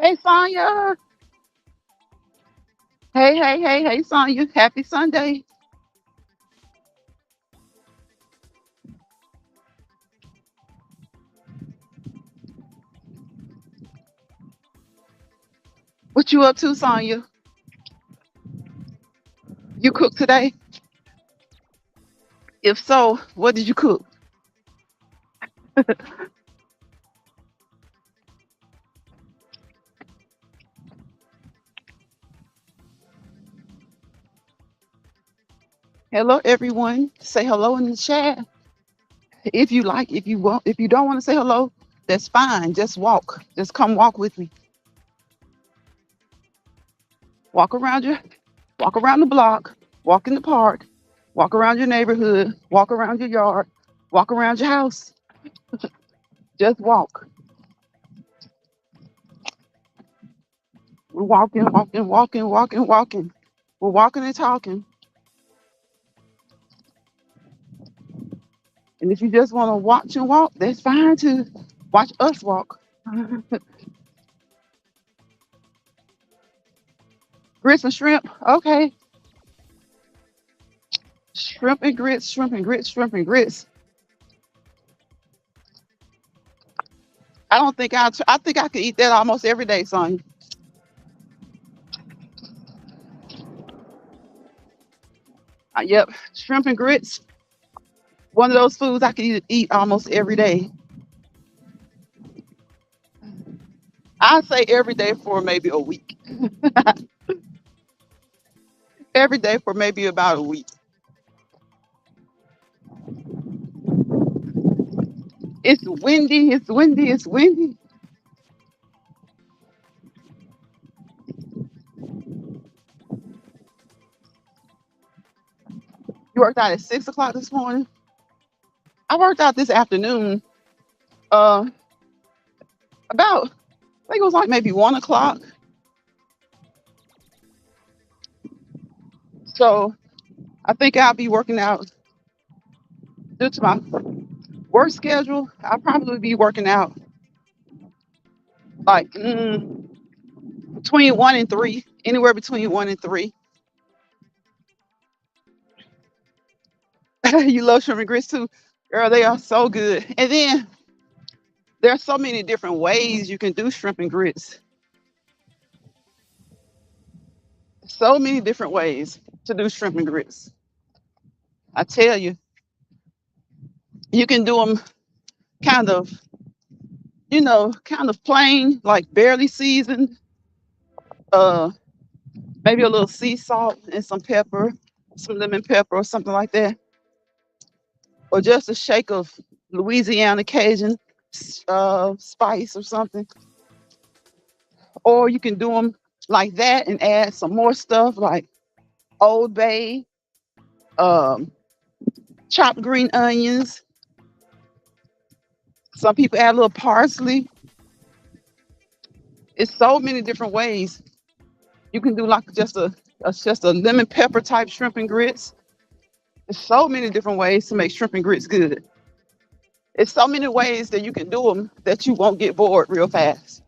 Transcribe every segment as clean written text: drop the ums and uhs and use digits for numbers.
Hey, Sonya. Hey, Sonya. Happy Sunday. What you up to, Sonya? You cook today? If so, what did you cook? Hello, everyone. Say hello in the chat. If you like, if you want, if you don't want to say hello, that's fine. Just walk. Just come walk with me. Walk around your, walk around the block. Walk in the park. Walk around your neighborhood. Walk around your yard. Walk around your house. Just walk. We're walking. We're walking and talking. And if you just want to watch and walk, that's fine too. Watch us walk. Grits and shrimp. Okay. Shrimp and grits, shrimp and grits, shrimp and grits. I don't think I think I could eat that almost every day, son. Yep. Shrimp and grits. One of those foods I could eat almost every day. I say every day for maybe a week. Every day for maybe about a week. It's windy. It's windy. It's windy. You worked out at 6 o'clock this morning. I worked out this afternoon. Uh, about I think it was like maybe 1 o'clock. So I think I'll be working out due to my work schedule. I'll probably be working out like between 1 and 3, anywhere between 1 and 3. You love shrimp and grits too, girl. They are so good. And then there are so many different ways you can do shrimp and grits. So many different ways to do shrimp and grits. I tell you, you can do them kind of, kind of plain, like barely seasoned. Uh, Maybe a little sea salt and some pepper, some lemon pepper or something like that, or just a shake of Louisiana Cajun spice or something. Or you can do them like that and add some more stuff like Old Bay, um, chopped green onions. Some people add a little parsley. It's so many different ways. You can do like just a lemon pepper type shrimp and grits. There's so many different ways to make shrimp and grits good. It's so many ways that you can do them that you won't get bored real fast.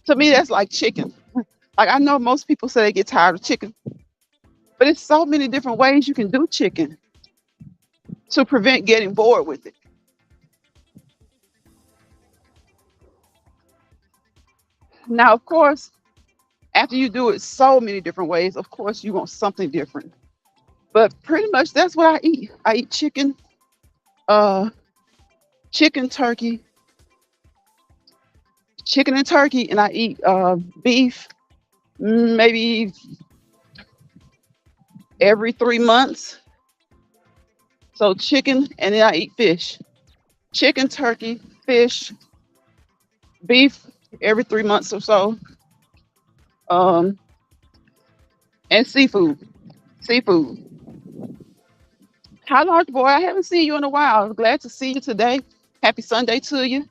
To me, that's like chicken. Like I know most people say they get tired of chicken, but it's so many different ways you can do chicken to prevent getting bored with it. Now, of course, after you do it so many different ways, of course, you want something different. But pretty much that's what I eat. I eat chicken, uh, chicken, turkey, chicken and turkey, and I eat beef maybe every 3 months. So chicken, and then I eat fish. Chicken, turkey, fish, beef every 3 months or so, um, and seafood. Seafood. Hi, large boy. I haven't seen you in a while. Glad to see you today. Happy Sunday to you.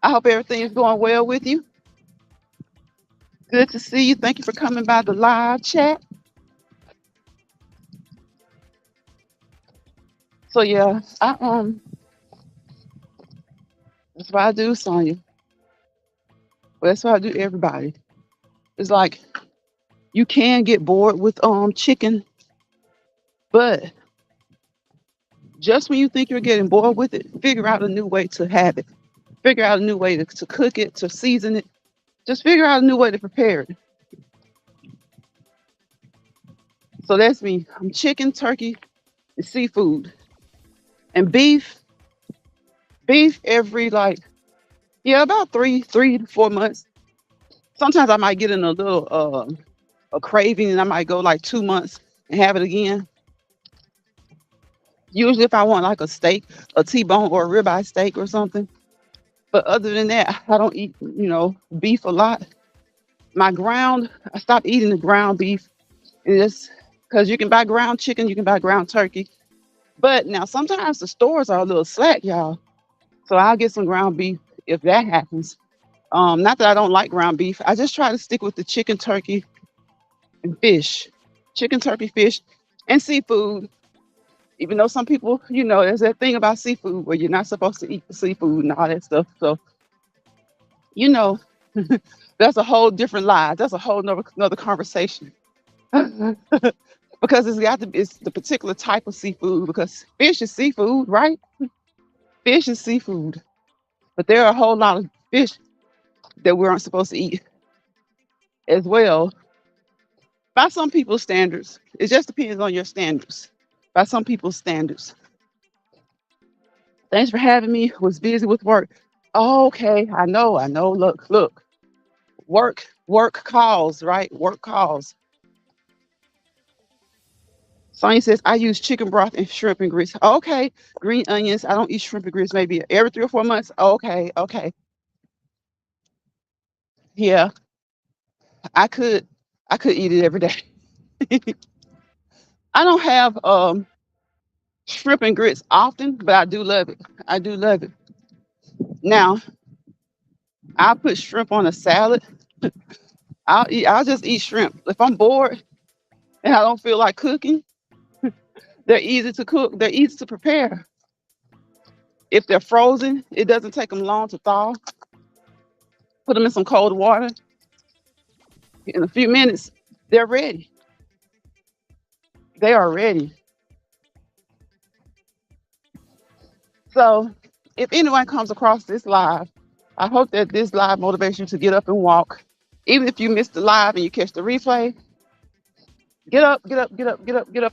I hope everything is going well with you. Good to see you. Thank you for coming by the live chat. So yeah, that's what I do, Sonya. But that's what I do to everybody. It's like you can get bored with chicken, but just when you think you're getting bored with it, figure out a new way to have it. Figure out a new way to cook it, to season it. Just figure out a new way to prepare it. So that's me. I'm chicken, turkey, and seafood. And beef every like, yeah, about 3 to 4 months. Sometimes I might get in a little a craving and I might go like 2 months and have it again. Usually if I want like a steak, a T-bone or a ribeye steak or something. But other than that, I don't eat, beef a lot. I stopped eating the ground beef. And it's because you can buy ground chicken, you can buy ground turkey. But now sometimes the stores are a little slack, y'all. So I'll get some ground beef if that happens. Not that I don't like ground beef. I just try to stick with the chicken, turkey, and fish. Chicken, turkey, fish, and seafood. Even though some people, there's that thing about seafood where you're not supposed to eat the seafood and all that stuff. So, you know, that's a whole different lie. That's a whole another conversation. Because it's the particular type of seafood, because fish is seafood, right? Fish is seafood. But there are a whole lot of fish that we aren't supposed to eat as well. By some people's standards. It just depends on your standards. By some people's standards. Thanks for having me. Was busy with work. Oh, okay. I know. Look. Work calls, right? Work calls. Sonya says, I use chicken broth and shrimp and grits. Okay. Green onions. I don't eat shrimp and grits maybe every 3 or 4 months. Okay. Yeah. I could eat it every day. I don't have shrimp and grits often, but I do love it. I do love it. Now, I'll put shrimp on a salad. I'll just eat shrimp. If I'm bored and I don't feel like cooking, they're easy to cook. They're easy to prepare. If they're frozen, it doesn't take them long to thaw. Put them in some cold water. In a few minutes, they're ready. They are ready. So if anyone comes across this live, I hope that this live motivates you to get up and walk. Even if you missed the live and you catch the replay, get up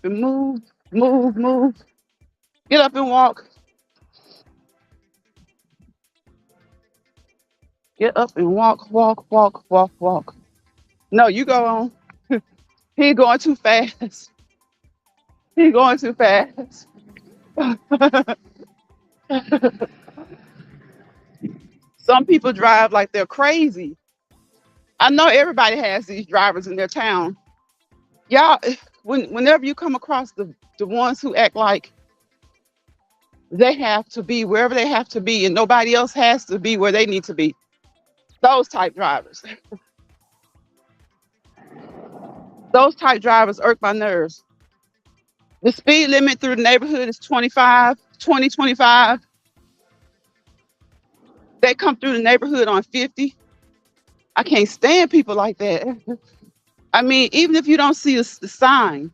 and move. Get up and walk. Get up and walk. No, you go on. He going too fast. He going too fast. Some people drive like they're crazy. I know everybody has these drivers in their town. Y'all, whenever you come across the ones who act like they have to be wherever they have to be and nobody else has to be where they need to be, those type drivers. Those type drivers irk my nerves. The speed limit through the neighborhood is 25, 20, 25. They come through the neighborhood on 50. I can't stand people like that. I mean, even if you don't see the sign,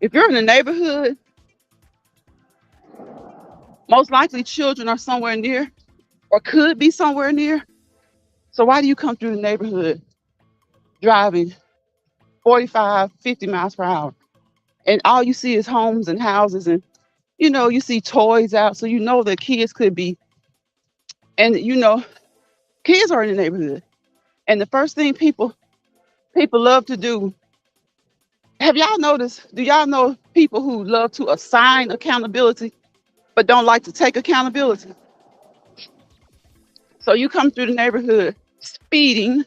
if you're in the neighborhood, most likely children are somewhere near or could be somewhere near. So why do you come through the neighborhood driving 45, 50 miles per hour? And all you see is homes and houses and, you see toys out. So that kids could be, and kids are in the neighborhood. And the first thing people love to do, have y'all noticed, do y'all know people who love to assign accountability, but don't like to take accountability? So you come through the neighborhood speeding,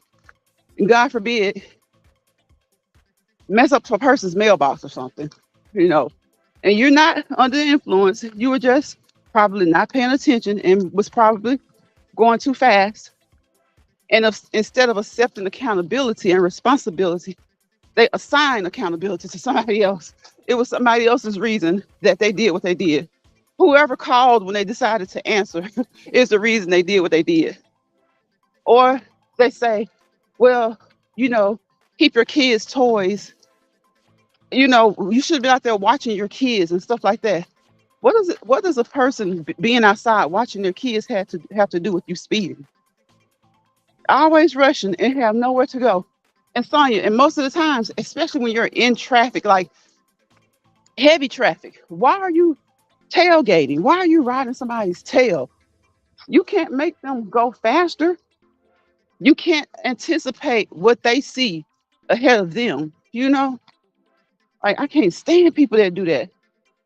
and God forbid, mess up a person's mailbox or something, and you're not under the influence. You were just probably not paying attention and was probably going too fast. And instead of accepting accountability and responsibility, they assign accountability to somebody else. It was somebody else's reason that they did what they did. Whoever called when they decided to answer is the reason they did what they did. Or They say, well, you know, keep your kids' toys. You should be out there watching your kids and stuff like that. What does a person being outside watching their kids have to do with you speeding? Always rushing and have nowhere to go. And Sonya, and most of the times, especially when you're in traffic, like heavy traffic, why are you tailgating? Why are you riding somebody's tail? You can't make them go faster. You can't anticipate what they see ahead of them. Like I can't stand people that do that.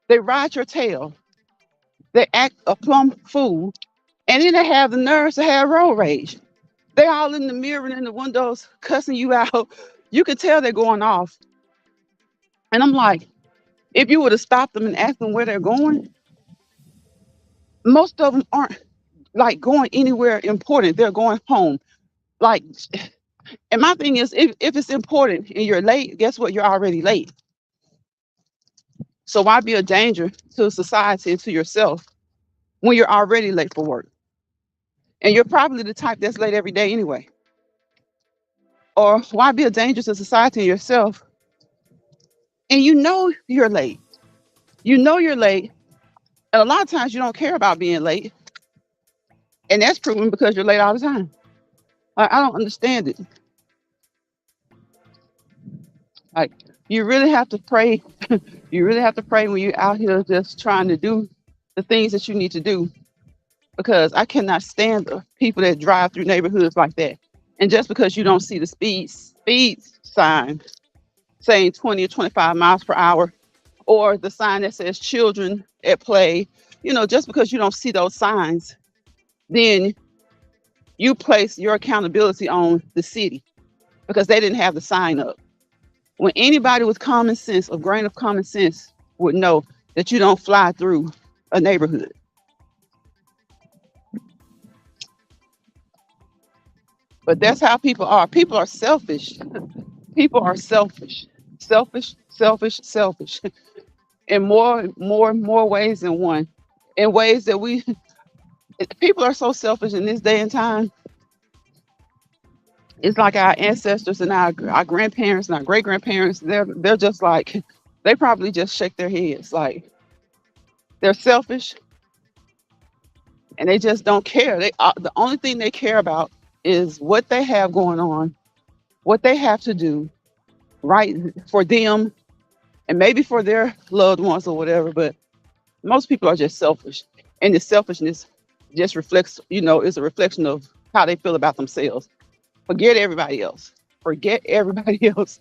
They ride your tail. They act a plumb fool, and then they have the nerves to have road rage. They all in the mirror and in the windows cussing you out. You can tell they're going off. And I'm like, if you would have stopped them and asked them where they're going, most of them aren't like going anywhere important. They're going home. Like, and my thing is, if it's important and you're late, guess what? You're already late. So why be a danger to society and to yourself when you're already late for work? And you're probably the type that's late every day anyway. Or why be a danger to society and yourself? And you know you're late. You know you're late. And a lot of times you don't care about being late. And that's proven because you're late all the time. Like, I don't understand it. Like, you really have to pray. You really have to pray when you're out here just trying to do the things that you need to do. Because I cannot stand the people that drive through neighborhoods like that. And just because you don't see the speed sign saying 20 or 25 miles per hour, or the sign that says children at play, just because you don't see those signs, then you place your accountability on the city because they didn't have the sign up. When anybody with common sense, a grain of common sense, would know that you don't fly through a neighborhood. But that's how people are. People are selfish. People are selfish, selfish, selfish, selfish, in more ways than one. In ways that people are so selfish in this day and time. It's like our ancestors and our grandparents and our great grandparents. They're just like, they probably just shake their heads like they're selfish and they just don't care. The only thing they care about is what they have going on, what they have to do right for them and maybe for their loved ones or whatever. But most people are just selfish, and the selfishness just reflects, is a reflection of how they feel about themselves. Forget everybody else. Forget everybody else.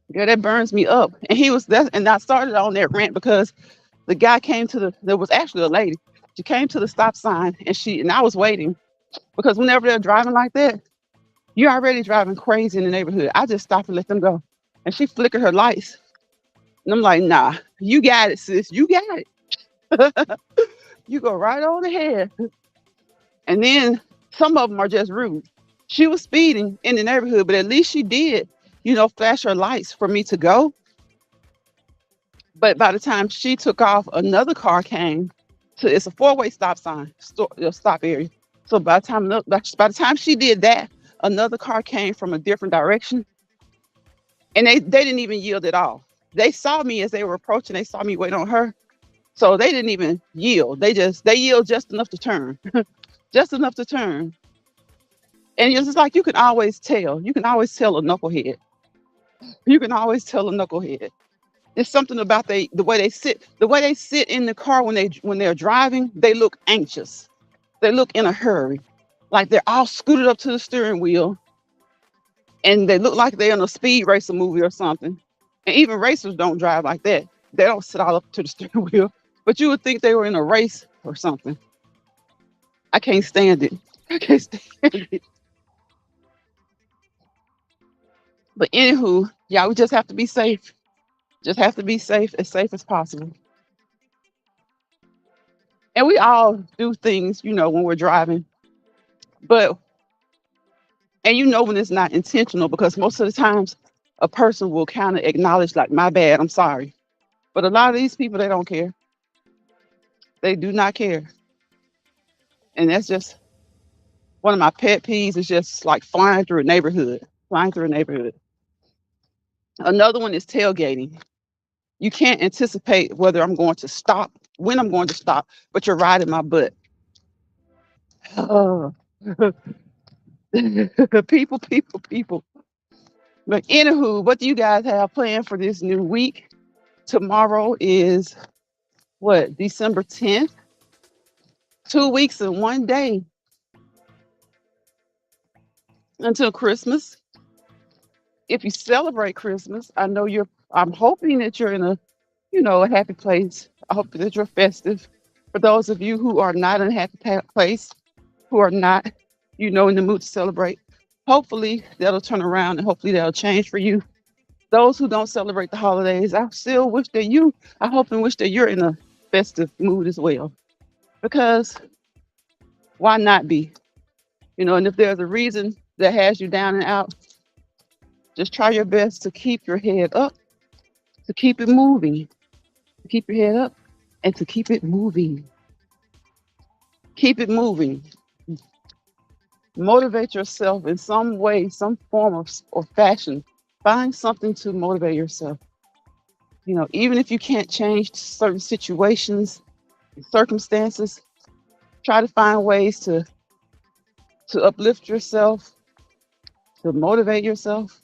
Yeah, that burns me up. And and I started on that rant because the guy there was actually a lady. She came to the stop sign and I was waiting because whenever they're driving like that, you're already driving crazy in the neighborhood. I just stopped and let them go. And she flickered her lights. And I'm like, nah, you got it, sis. You got it. You go right on ahead. And then some of them are just rude. She was speeding in the neighborhood, but at least she did, flash her lights for me to go. But by the time she took off, another car came. It's a four-way stop sign, stop area. So by the time she did that, another car came from a different direction, and they didn't even yield at all. They saw me as they were approaching. They saw me wait on her, so they didn't even yield. They yield just enough to turn, just enough to turn. And it's just like you can always tell. You can always tell a knucklehead. You can always tell a knucklehead. There's something about the way they sit. The way they sit in the car when they're driving, they look anxious. They look in a hurry, like they're all scooted up to the steering wheel, and they look like they're in a speed racer movie or something. And even racers don't drive like that. They don't sit all up to the steering wheel. But you would think they were in a race or something. I can't stand it. I can't stand it. But anywho, yeah, we just have to be safe. Just have to be safe as possible. And we all do things, when we're driving. But when it's not intentional, because most of the times a person will kind of acknowledge like, my bad, I'm sorry. But a lot of these people, they don't care. They do not care. And that's just One of my pet peeves is just like flying through a neighborhood, flying through a neighborhood. Another one is tailgating. You can't anticipate whether I'm going to stop, when I'm going to stop, but you're riding my butt. Oh. People, people, people. But anywho, what do you guys have planned for this new week? Tomorrow is what, December 10th? 2 weeks and one day until Christmas. If you celebrate Christmas, I know I'm hoping that you're in a happy place. I hope that you're festive. For those of you who are not in a happy place, who are not, in the mood to celebrate, hopefully that'll turn around and hopefully that'll change for you. Those who don't celebrate the holidays, I hope and wish that you're in a festive mood as well. Because why not be? And if there's a reason that has you down and out, just try your best to keep your head up, to keep it moving, to keep your head up and to keep it moving. Keep it moving. Motivate yourself in some way, some form or fashion. Find something to motivate yourself. Even if you can't change certain situations, circumstances, try to find ways to uplift yourself, to motivate yourself,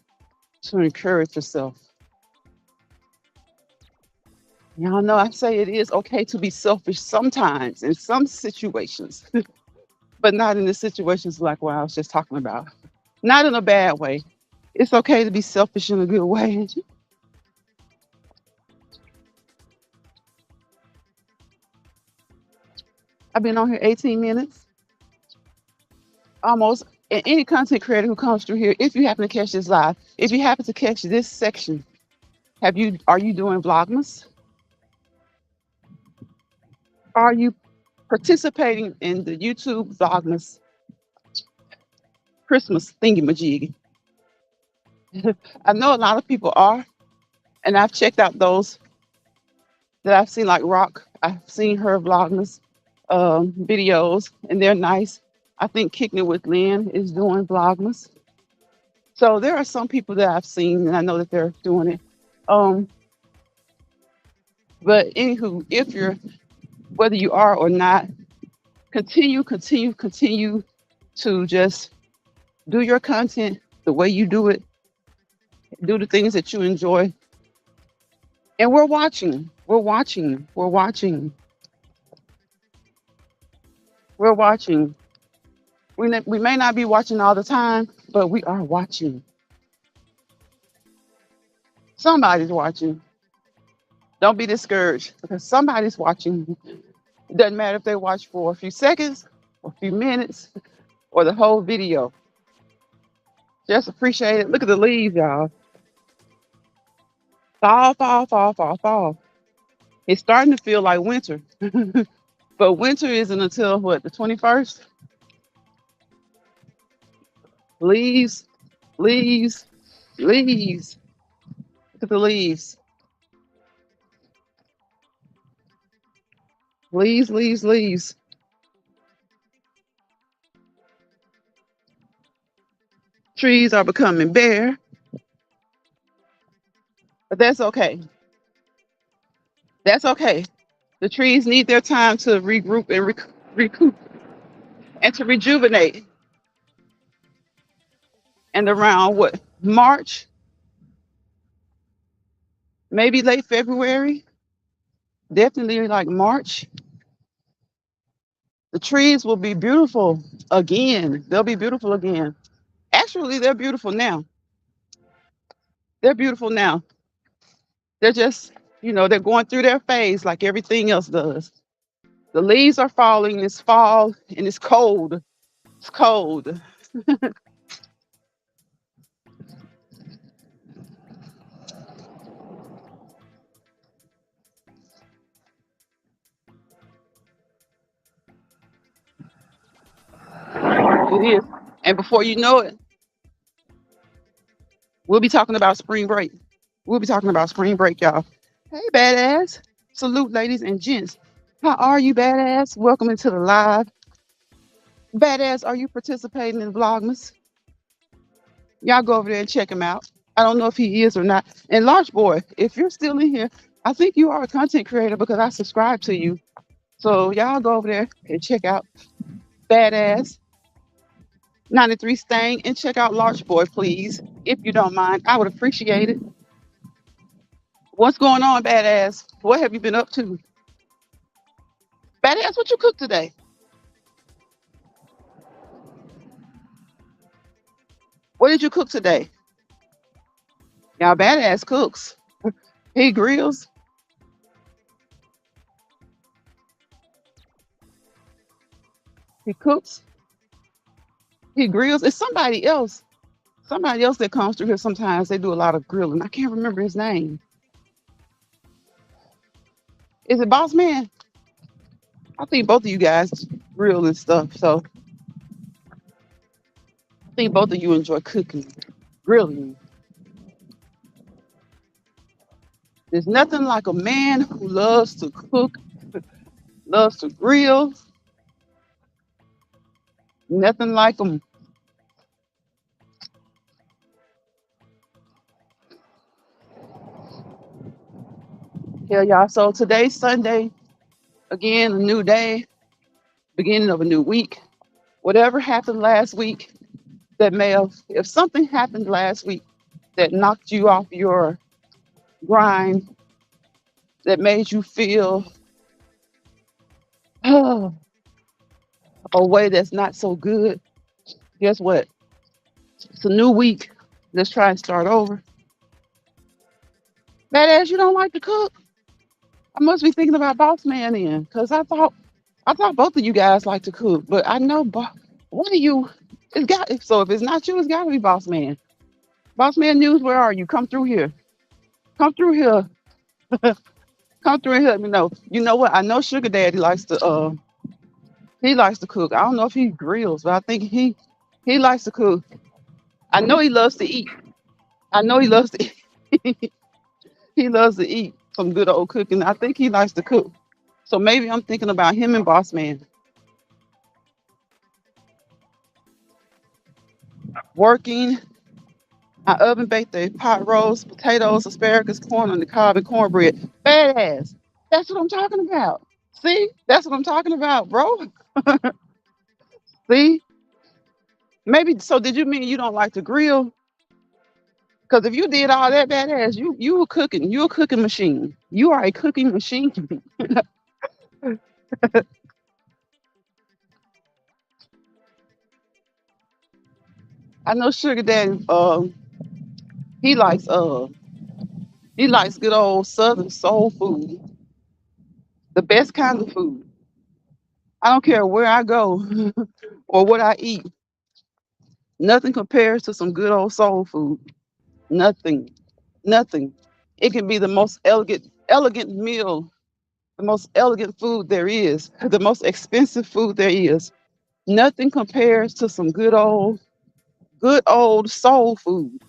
to encourage yourself. Y'all know I say it is okay to be selfish sometimes in some situations, but not in the situations like what I was just talking about. Not in a bad way. It's okay to be selfish in a good way. I've been on here 18 minutes, almost. And any content creator who comes through here, if you happen to catch this live, if you happen to catch this section, are you doing Vlogmas? Are you participating in the YouTube Vlogmas Christmas thingy-majig? I know a lot of people are, and I've checked out those that I've seen, like Rock. I've seen her Vlogmas videos, and they're nice. I think Kicking It with Lynn is doing Vlogmas. So there are some people that I've seen, and I know that they're doing it. But anywho, whether you are or not, continue to just do your content the way you do it. Do the things that you enjoy. And we're watching. We're watching. We're watching. We're watching. We may not be watching all the time, but we are watching. Somebody's watching. Don't be discouraged because somebody's watching. It doesn't matter if they watch for a few seconds or a few minutes or the whole video. Just appreciate it. Look at the leaves, y'all. Fall, fall, fall, fall, fall. It's starting to feel like winter. But winter isn't until what, the 21st? Leaves, leaves, leaves. Look at the leaves. Leaves, leaves, leaves. Trees are becoming bare, but that's okay. That's okay. The trees need their time to regroup and recoup and to rejuvenate. And around what, March, maybe late February, definitely like March, the trees will be beautiful again. They'll be beautiful again. Actually, they're beautiful now. They're beautiful now. They're just, they're going through their phase like everything else does. The leaves are falling. It's fall and it's cold. It's cold. It is. And before you know it, we'll be talking about spring break. We'll be talking about spring break, y'all. Hey, badass. Salute, ladies and gents. How are you, badass? Welcome into the live. Badass, are you participating in Vlogmas? Y'all go over there and check him out. I don't know if he is or not. And Large Boy, if you're still in here, I think you are a content creator because I subscribe to you. So y'all go over there and check out Badass 93 Stang and check out Large Boy, please, if you don't mind. I would appreciate it. What's going on, Badass? What have you been up to? Badass, what you cooked today? What did you cook today? Y'all, Badass cooks. He grills. He cooks. He grills. It's somebody else. Somebody else that comes through here sometimes. They do a lot of grilling. I can't remember his name. Is it Boss Man? I think both of you guys grill and stuff. So I think both of you enjoy cooking, grilling. There's nothing like a man who loves to cook, loves to grill. Nothing like them. Yeah, y'all. So today's Sunday. Again, a new day, beginning of a new week. Whatever happened last week that may have, if something happened last week that knocked you off your grind, that made you feel a way that's not so good, guess what? It's a new week. Let's try and start over. Badass, you don't like to cook? I must be thinking about Boss Man then, because I thought both of you guys like to cook, but I know one of you it's got so if it's not you, it's gotta be Boss Man. Boss Man News, where are you? Come through here. Come through here. Come through here. Let me know. You know what? I know Sugar Daddy likes to he likes to cook. I don't know if he grills, but I think he likes to cook. I know he loves to eat. I know he loves to eat. He loves to eat some good old cooking. I think he likes to cook. So maybe I'm thinking about him and Boss Man working. I oven baked the pot roast, potatoes, asparagus, corn on the cob, and cornbread. Badass. That's what I'm talking about. See, that's what I'm talking about, bro. See, maybe. So, did you mean you don't like to grill? Because if you did all that, badass, you were cooking. You a cooking machine. You are a cooking machine. I know Sugar Daddy. He likes he likes good old Southern soul food, the best kind of food. I don't care where I go or what I eat. Nothing compares to some good old soul food. Nothing. Nothing. It can be the most elegant meal, the most elegant food there is, the most expensive food there is. Nothing compares to some good old soul food.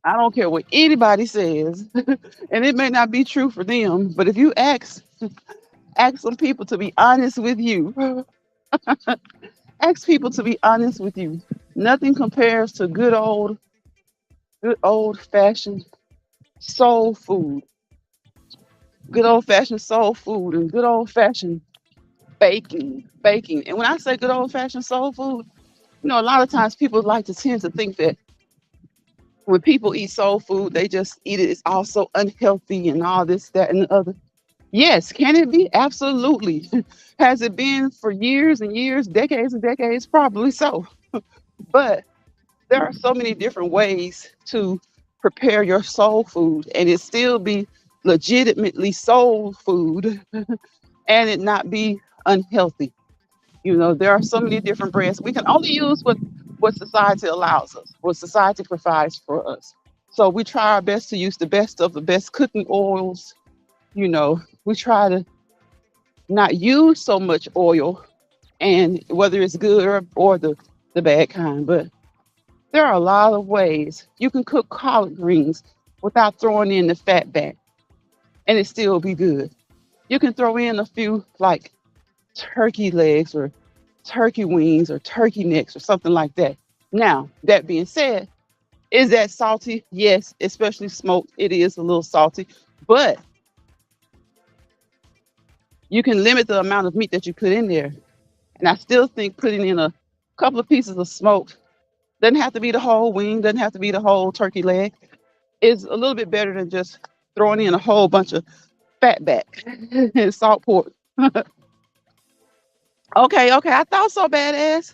I don't care what anybody says, and it may not be true for them, but if you ask some people to be honest with you, ask people to be honest with you. Nothing compares to good old fashioned soul food, good old fashioned soul food, and good old fashioned baking. And when I say good old fashioned soul food, a lot of times people like to tend to think that when people eat soul food, they just eat it. It's also unhealthy and all this, that, and the other. Yes, can it be? Absolutely. Has it been for years and years, decades and decades? Probably so. But there are so many different ways to prepare your soul food and it still be legitimately soul food and it not be unhealthy. There are so many different brands. We can only use what society allows us, what society provides for us. So we try our best to use the best of the best cooking oils. We try to not use so much oil and whether it's good or the bad kind. But there are a lot of ways you can cook collard greens without throwing in the fat back and it still be good. You can throw in a few like turkey legs or turkey wings or turkey necks or something like that. Now, that being said, is that salty? Yes, especially smoked. It is a little salty, but you can limit the amount of meat that you put in there. And I still think putting in a couple of pieces of smoked doesn't have to be the whole wing, doesn't have to be the whole turkey leg. Is a little bit better than just throwing in a whole bunch of fat back and salt pork. Okay, okay. I thought so, badass.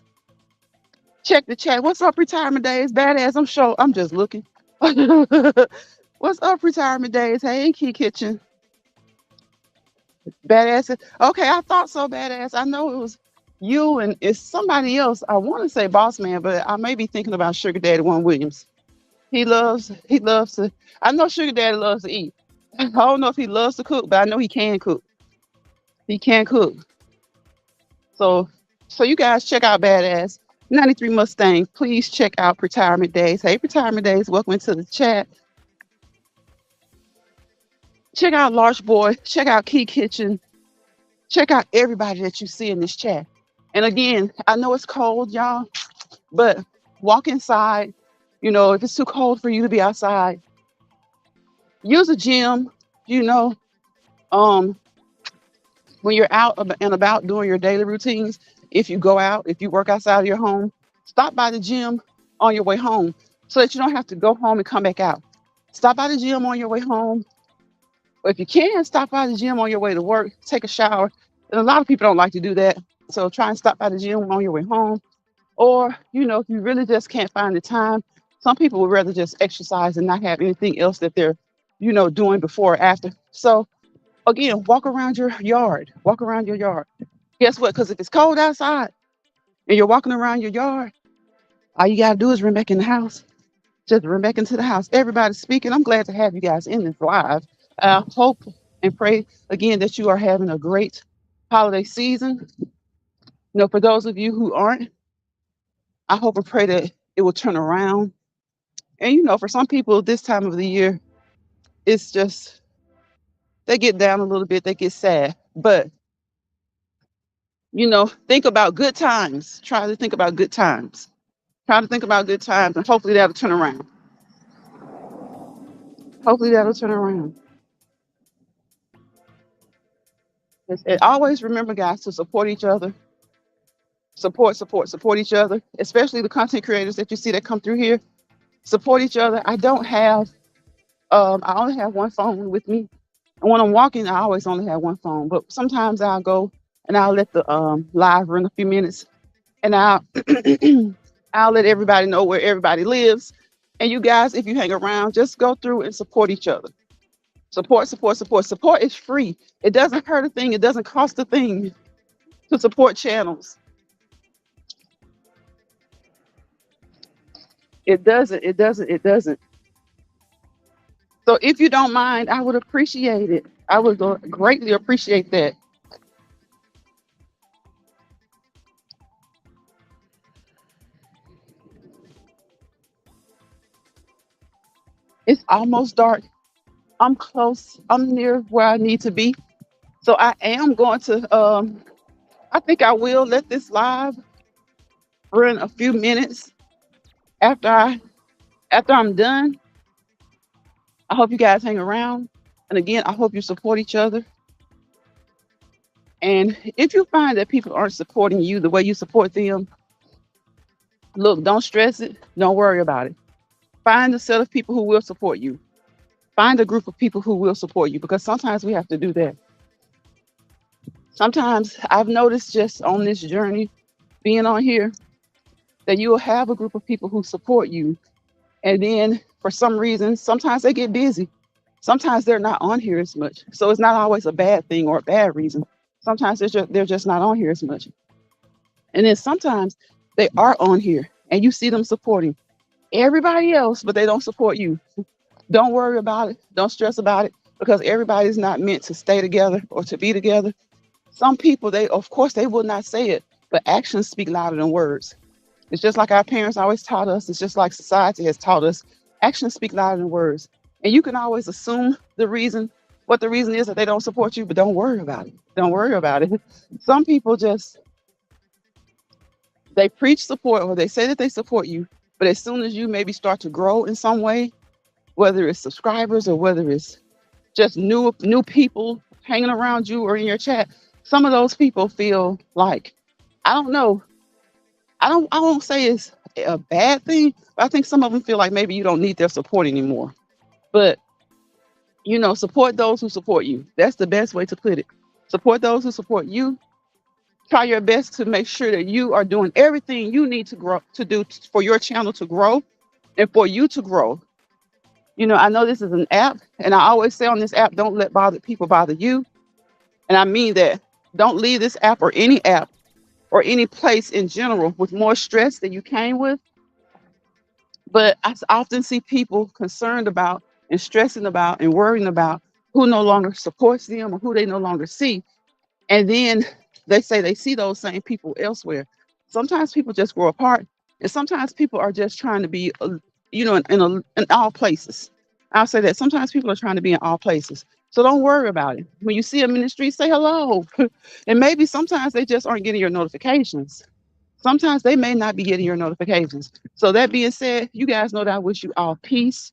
Check the chat. What's up, retirement days? Badass. I'm sure. I'm just looking. What's up, retirement days? Hey, Key Kitchen. Badass. Okay, I thought so, badass. I know it was you and it's somebody else. I want to say Boss Man, but I may be thinking about Sugar Daddy One Williams. He loves to. I know Sugar Daddy loves to eat. I don't know if he loves to cook, but I know he can cook. He can cook. So, so you guys check out Badass 93 Mustang. Please check out Retirement Days. Hey, Retirement Days, welcome into the chat. Check out Large Boy. Check out Key Kitchen. Check out everybody that you see in this chat. And again, I know it's cold, y'all, but walk inside. You know, if it's too cold for you to be outside, use a gym. You know, um, when you're out and about doing your daily routines, if you go out, if you work outside of your home, stop by the gym on your way home so that you don't have to go home and come back out. Stop by the gym on your way home. Or if you can, stop by the gym on your way to work, take a shower. And a lot of people don't like to do that. So try and stop by the gym on your way home. Or, you know, if you really just can't find the time, some people would rather just exercise and not have anything else that they're, you know, doing before or after. So again, walk around your yard. Walk around your yard. Guess what? Because if it's cold outside and you're walking around your yard, all you gotta do is run back in the house. Just run back into the house. Everybody's speaking. I'm glad to have you guys in this live. I hope and pray again that you are having a great holiday season. You know, for those of you who aren't, I hope and pray that it will turn around. And you know, for some people, this time of the year, it's just they get down a little bit, they get sad. But you know, think about good times. Try to think about good times. Try to think about good times, and hopefully that'll turn around. Hopefully that'll turn around. And always remember, guys, to support each other. Support each other, especially the content creators that you see that come through here. Support each other. I only have one phone with me. And when I'm walking, I always only have one phone. But sometimes I'll go and I'll let the live run a few minutes and I'll I'll let everybody know where everybody lives. And you guys, if you hang around, just go through and support each other. Support. Support is free. It doesn't hurt a thing. It doesn't cost a thing to support channels. It doesn't. So if you don't mind, I would appreciate it. I would greatly appreciate that. It's almost dark. I'm close. I'm near where I need to be. So I am going to I think I will let this live run a few minutes after I'm done. I hope you guys hang around. And again, I hope you support each other. And if you find that people aren't supporting you the way you support them, look, don't stress it. Don't worry about it. Find a set of people who will support you. Find a group of people who will support you because sometimes we have to do that. Sometimes I've noticed just on this journey, being on here, that you will have a group of people who support you. And then for some reason, sometimes they get busy. Sometimes they're not on here as much. So it's not always a bad thing or a bad reason. Sometimes they're just not on here as much. And then sometimes they are on here and you see them supporting everybody else, but they don't support you. Don't worry about it. Don't stress about it because everybody's not meant to stay together or to be together. Some people, they of course they will not say it, but actions speak louder than words. It's just like our parents always taught us. It's just like society has taught us. Actions speak louder than words. And you can always assume the reason, what the reason is that they don't support you, but don't worry about it. Don't worry about it. Some people just they preach support or they say that they support you, but as soon as you maybe start to grow in some way, whether it's subscribers or whether it's just new people hanging around you or in your chat, some of those people feel like I don't know. I won't say it's a bad thing, but I think some of them feel like maybe you don't need their support anymore. But support those who support you. That's the best way to put it. Support those who support you. Try your best to make sure that you are doing everything you need to grow to do for your channel to grow and for you to grow. I know this is an app, and I always say on this app, don't let bother people bother you. And I mean that. Don't leave this app or any app or any place in general with more stress than you came with. But often see people concerned about and stressing about and worrying about who no longer supports them or who they no longer see. And then they say they see those same people elsewhere. Sometimes people just grow apart, and sometimes people are just trying to be, in all places. I'll say that sometimes people are trying to be in all places. So don't worry about it. When you see them in the street, say hello. And maybe sometimes they just aren't getting your notifications. Sometimes they may not be getting your notifications. So that being said, you guys know that I wish you all peace,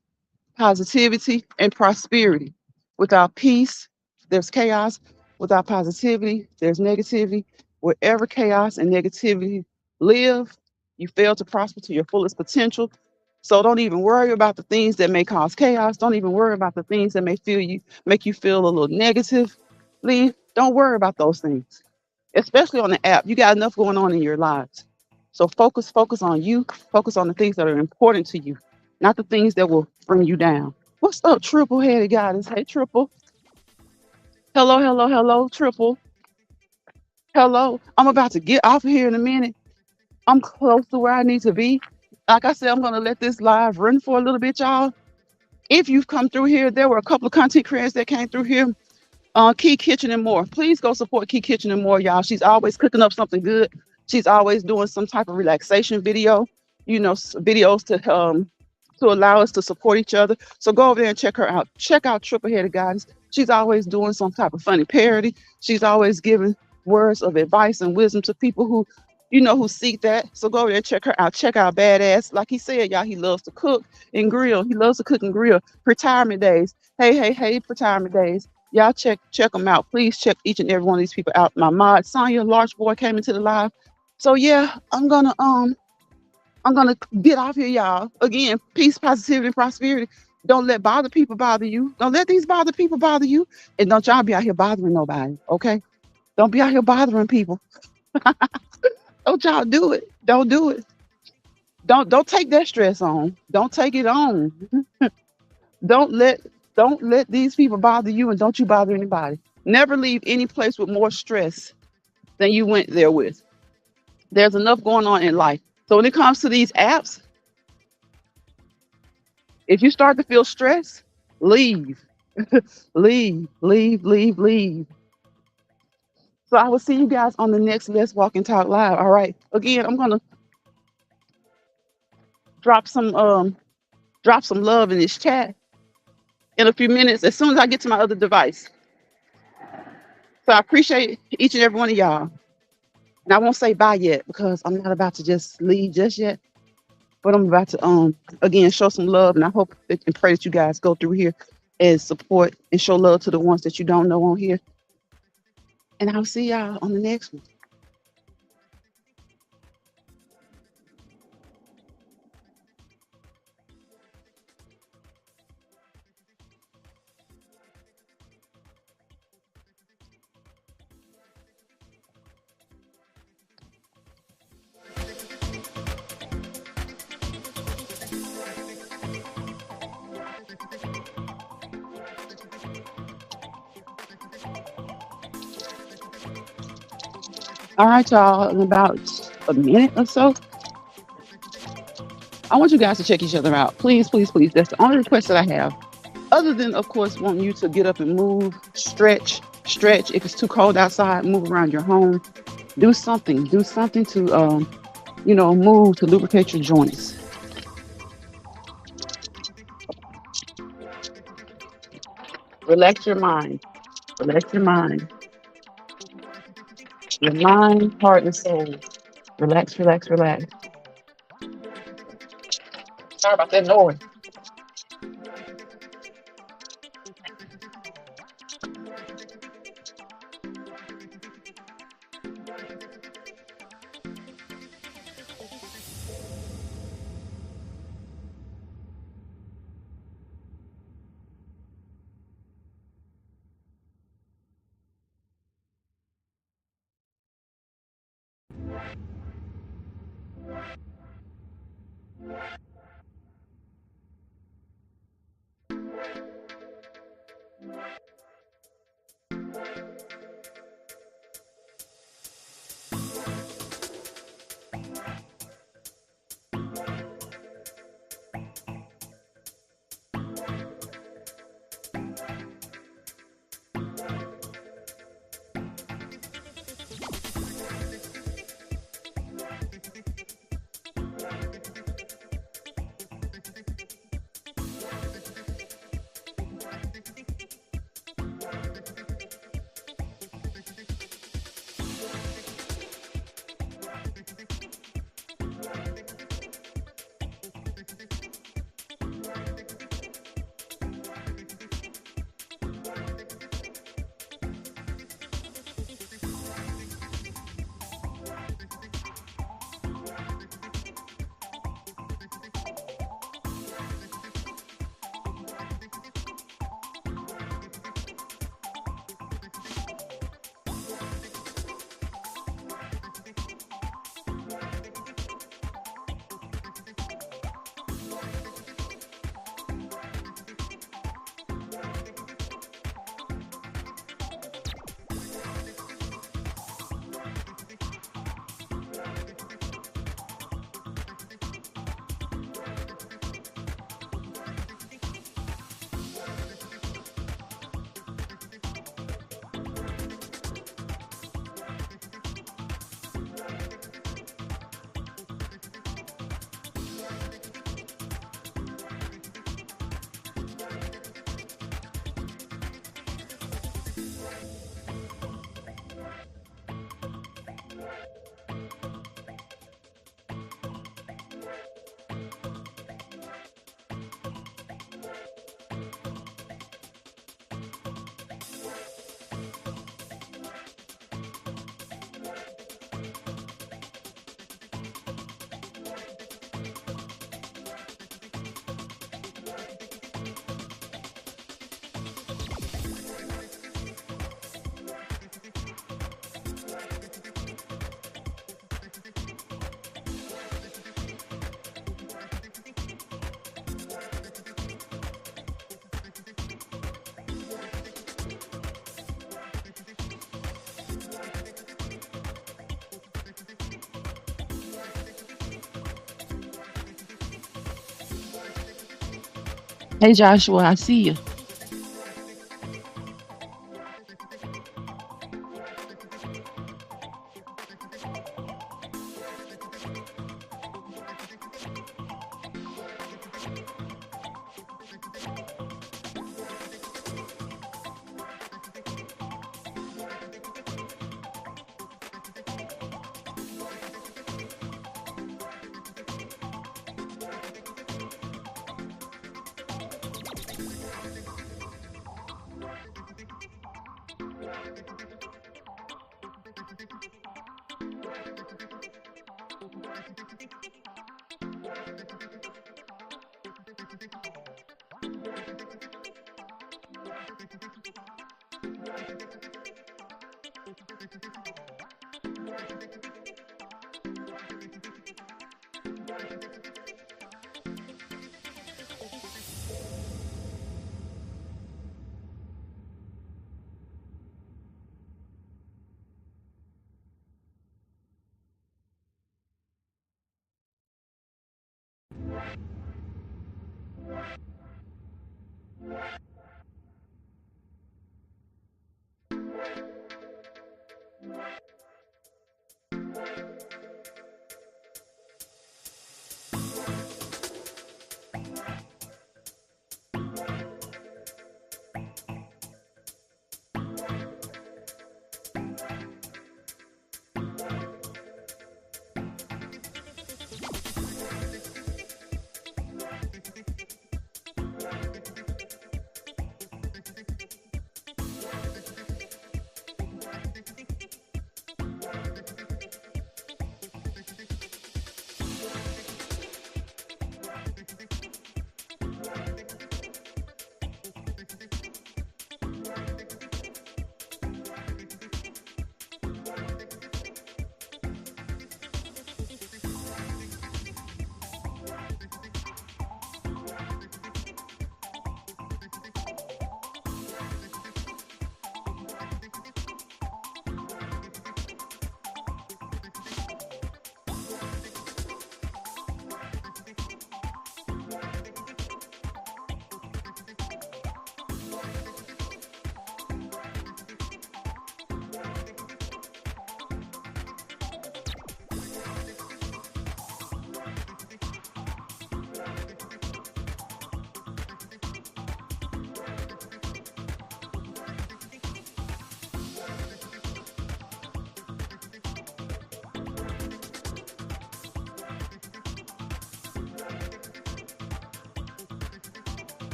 positivity, and prosperity. Without peace, there's chaos. Without positivity, there's negativity. Wherever chaos and negativity live, you fail to prosper to your fullest potential. So don't even worry about the things that may cause chaos. Don't even worry about the things that make you feel a little negatively. Don't worry about those things, especially on the app. You got enough going on in your lives. So focus on you. Focus on the things that are important to you, not the things that will bring you down. What's up, triple headed goddess? Hey, triple. Hello, hello, hello, triple. Hello. I'm about to get off of here in a minute. I'm close to where I need to be. Like I said, I'm going to let this live run for a little bit, y'all. If you've come through here, there were a couple of content creators that came through here. Key Kitchen and More. Please go support Key Kitchen and More, y'all. She's always cooking up something good. She's always doing some type of relaxation video, videos to allow us to support each other. So go over there and check her out. Check out Triple Headed Goddess. She's always doing some type of funny parody. She's always giving words of advice and wisdom to people who seek that. So go over there and check her out. Check out Badass. Like he said, y'all, he loves to cook and grill. He loves to cook and grill. Retirement Days. Hey, Retirement Days. Y'all check them out. Please check each and every one of these people out. My mod Sonya Large Boy came into the live. So yeah, I'm gonna get off here, y'all. Again, peace, positivity, and prosperity. Don't let people bother you. Don't let these people bother you. And don't y'all be out here bothering nobody. Okay? Don't be out here bothering people. Don't y'all do it. Don't do it. Don't take that stress on. Don't take it on. Don't let these people bother you, and don't you bother anybody. Never leave any place with more stress than you went there with. There's enough going on in life. So when it comes to these apps, if you start to feel stress, leave. leave. So I will see you guys on the next Let's Walk and Talk Live. All right. Again, I'm gonna drop some love in this chat in a few minutes as soon as I get to my other device. So I appreciate each and every one of y'all. And I won't say bye yet because I'm not about to just leave just yet. But I'm about to again show some love, and I hope and pray that you guys go through here and support and show love to the ones that you don't know on here. And I'll see y'all on the next one. All right, y'all, in about a minute or so, I want you guys to check each other out. Please, please, please. That's the only request that I have. Other than, of course, wanting you to get up and move, stretch. If it's too cold outside, move around your home. Do something to, move to lubricate your joints. Relax your mind. Relax your mind. Your mind, heart, and soul. Relax, relax, relax. Sorry about that noise. Hey, Joshua, I see you.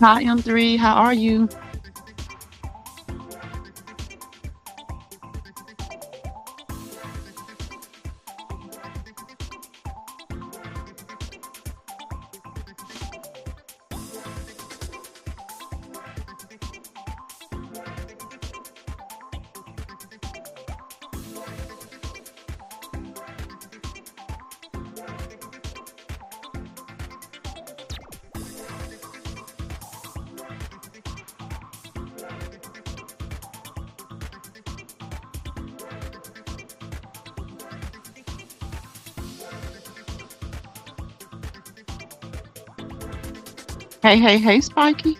Hi, M3. How are you? Hey, hey, hey, Spiky.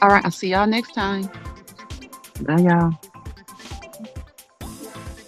All right, I'll see y'all next time. Bye, y'all.